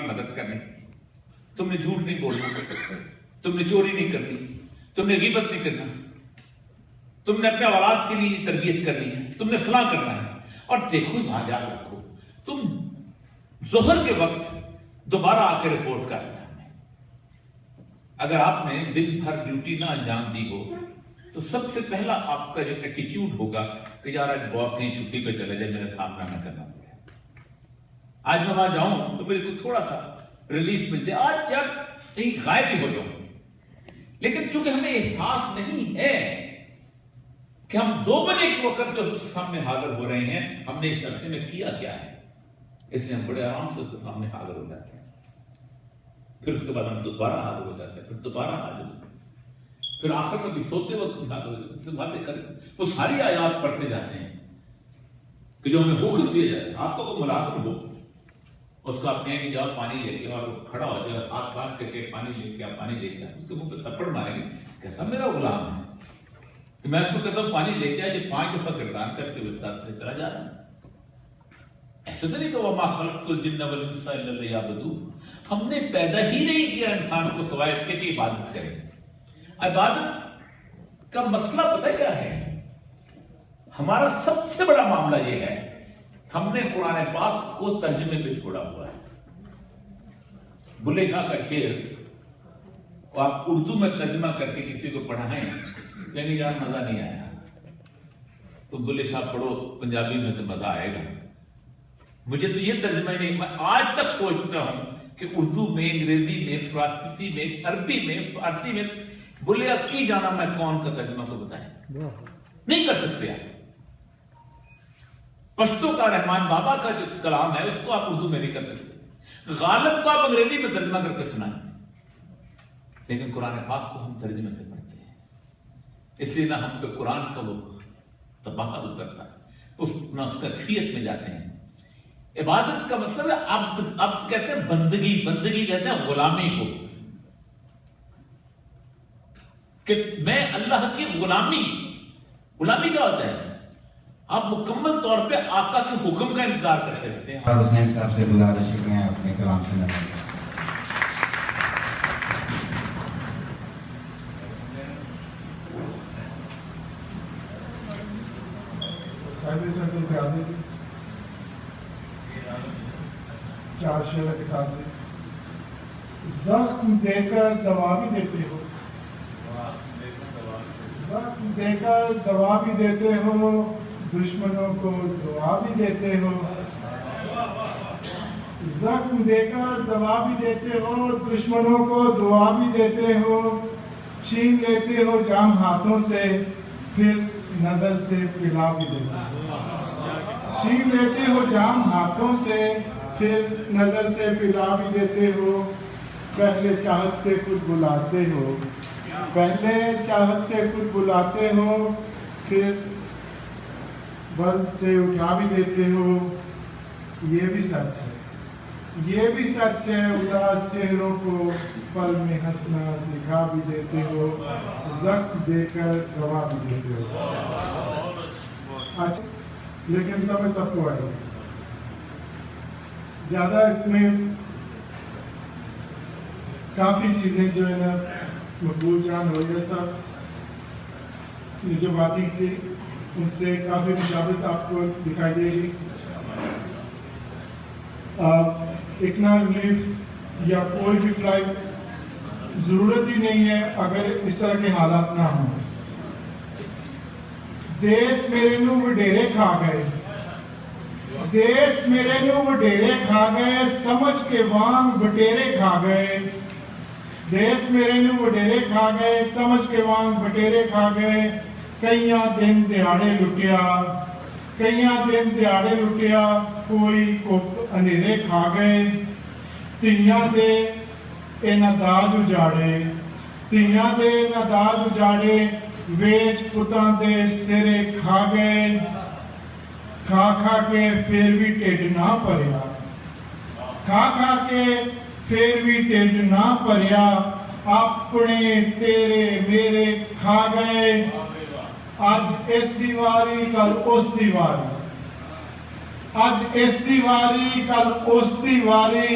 مدد کرنی، تم نے جھوٹ نہیں بولنا، تم نے چوری نہیں کرنی، تم نے غیبت نہیں کرنا، تم نے اپنے اولاد کے لیے تربیت کرنی ہے، تم نے فلاں کرنا ہے۔ اور دیکھو وہاں یاد رکھو، تم ظہر کے وقت دوبارہ آ کے رپورٹ کر لینا ہے۔ اگر آپ نے دن بھر ڈیوٹی نہ انجام دی ہو تو سب سے پہلا آپ کا جو ایٹیچیوڈ ہوگا کہ یار آج باس کہیں چھٹی پہ چلے جائے، میرا سامنا نہ کرنا پڑے، آج میں وہاں جاؤں تو میرے کو تھوڑا سا ریلیف مل جائے، آج یار کہیں غائب ہی ہو جاؤں۔ لیکن چونکہ ہمیں احساس نہیں ہے کہ ہم 2 بجے کے وقت جو اس کے سامنے حاضر ہو رہے ہیں، ہم نے اس عرصے میں کیا کیا ہے، اس لیے ہم بڑے آرام سے اس کے سامنے حاضر ہو جاتے ہیں۔ پھر اس کے بعد ہم دوبارہ حاضر ہو جاتے ہیں، پھر دوبارہ حاضر ہو جاتے ہیں، پھر آخر میں بھی سوتے وقت بھی حاضر ہو جاتے ہیں، اس سے باتیں کریں، وہ ساری آیات پڑھتے جاتے ہیں کہ جو ہمیں حکم دیا جائے۔ آپ کو کوئی ملازم ہو، اس کو آپ کہیں کہ جاؤ پانی لے کے، اور وہ کھڑا ہو جائے، ہاتھ باندھ کر کے پانی لے کے، آپ پانی لے کے آئے، اس کے منہ پہ تھپڑ ماریں گے، کیسا میرا غلام ہے کہ میں اس کو کہتا ہوں پانی لے کے آئے، جو 5 دفعہ گردان کر کے میرے ساتھ سے چلا جا رہا ہے۔ ایسے تو نہیں کہ وَمَا خَلَقْتُ الْجِنَّ وَالْإِنسَ إِلَّا لِيَعْبُدُونِ، ہم نے پیدا ہی نہیں کیا انسان کو سوائے اس کے کہ عبادت کرے۔ عبادت کا مسئلہ پتہ کیا ہے؟ ہمارا سب سے بڑا معاملہ یہ ہے، ہم نے قرآن پاک کو ترجمے پہ چھوڑا ہوا ہے۔ بلے شاہ کا شعر کو آپ اردو میں ترجمہ کر کے کسی کو پڑھائیں، کہیں گے یار مزہ نہیں آیا، تو بلے شاہ پڑھو پنجابی میں تو مزہ آئے گا۔ مجھے تو یہ ترجمہ نہیں، میں آج تک سوچتا ہوں کہ اردو میں، انگریزی میں، فرانسیسی میں، عربی میں، فارسی میں بولے اب کی جانا میں کون کا ترجمہ تو بتائیں، نہیں کر سکتے آپ۔ پشتو کا رحمان بابا کا جو کلام ہے اس کو آپ اردو میں نہیں کر سکتے، غالب کو آپ انگریزی میں ترجمہ کر کے سنائیں، لیکن قرآن پاک کو ہم ترجمے سے پڑھتے ہیں، اس لیے نہ ہم پہ قرآن کا وہ تباہر اترتا ہے، نہ اس کیفیت میں جاتے ہیں۔ عبادت کا مطلب ہے عبد، عبد کہتے ہیں بندگی، بندگی کہتے ہیں غلامی کو، کہ میں اللہ کی غلامی۔ غلامی کیا ہوتا ہے؟ آپ مکمل طور پہ آقا کے حکم کا انتظار کرتے رہتے ہیں۔ حسین صاحب سے گزارش ہے اپنے کلام سے نمائیں۔ صاحب سرکل پیازے 4 شعر کے ساتھ ہیں۔ زخم دے کر دوا بھی دیتے ہو، زخم دے کر دوا بھی دیتے ہو، دشمنوں کو دعا بھی دیتے ہو، زخم دے کر دوا بھی دیتے ہو، دشمنوں کو دعا بھی دیتے ہو، چھین لیتے ہو جام ہاتھوں سے، پھر نظر سے پلا بھی دیتے ہو، چھین لیتے ہو جام ہاتھوں سے، پھر نظر سے پلا بھی دیتے ہو، پہلے چاہت سے خود بلاتے ہو، پہلے چاہت سے خود بلاتے ہو، پھر بلد سے اٹھا بھی دیتے ہو۔ یہ بھی سچ ہے، یہ بھی سچ ہے، اداس چہروں کو پل میں ہنسنا سکھا بھی دیتے ہو، زخم دے کر دوا بھی دیتے ہو۔ اچھا لیکن سمجھ سب کو آئی، زیادہ اس میں کافی چیزیں جو ہے نا مقبول جان رویہ صاحب نے جو باتیں کی ان سے کافی مشابہت آپ کو دکھائی دے گی۔ اکنا ریلیف یا کوئی بھی فلائٹ ضرورت ہی نہیں ہے اگر اس طرح کے حالات نہ ہوں۔ دیس میرے نو وڈیرے کھا گئے، دیس میرے نو وڈیرے کھا گئے، سمجھ کے وانگ بٹیرے کھا گئے، دیس میرے نو وڈیرے کھا گئے، سمجھ کے وانگ بٹیرے کھا گئے، کئیاں دن دیہاڑے لٹیا، کئیاں دن دیہاڑے لٹیا، کوئی کپ اندھیرے کھا گئے، تیاں دے اینا داج اجاڑے، تیاں دے اینا داج اجاڑے، ویچ پتاں دے سرے کھا گئے، کھا کھا کے پھر بھی ٹیڈ نہ پریا، کھا کھا کے پھر بھی ٹیڈ نہ پریا، اپنے تیرے میرے کھا گئے، آج اس دیواری کل اس دیواری، آج اس دیواری کل اس دیواری،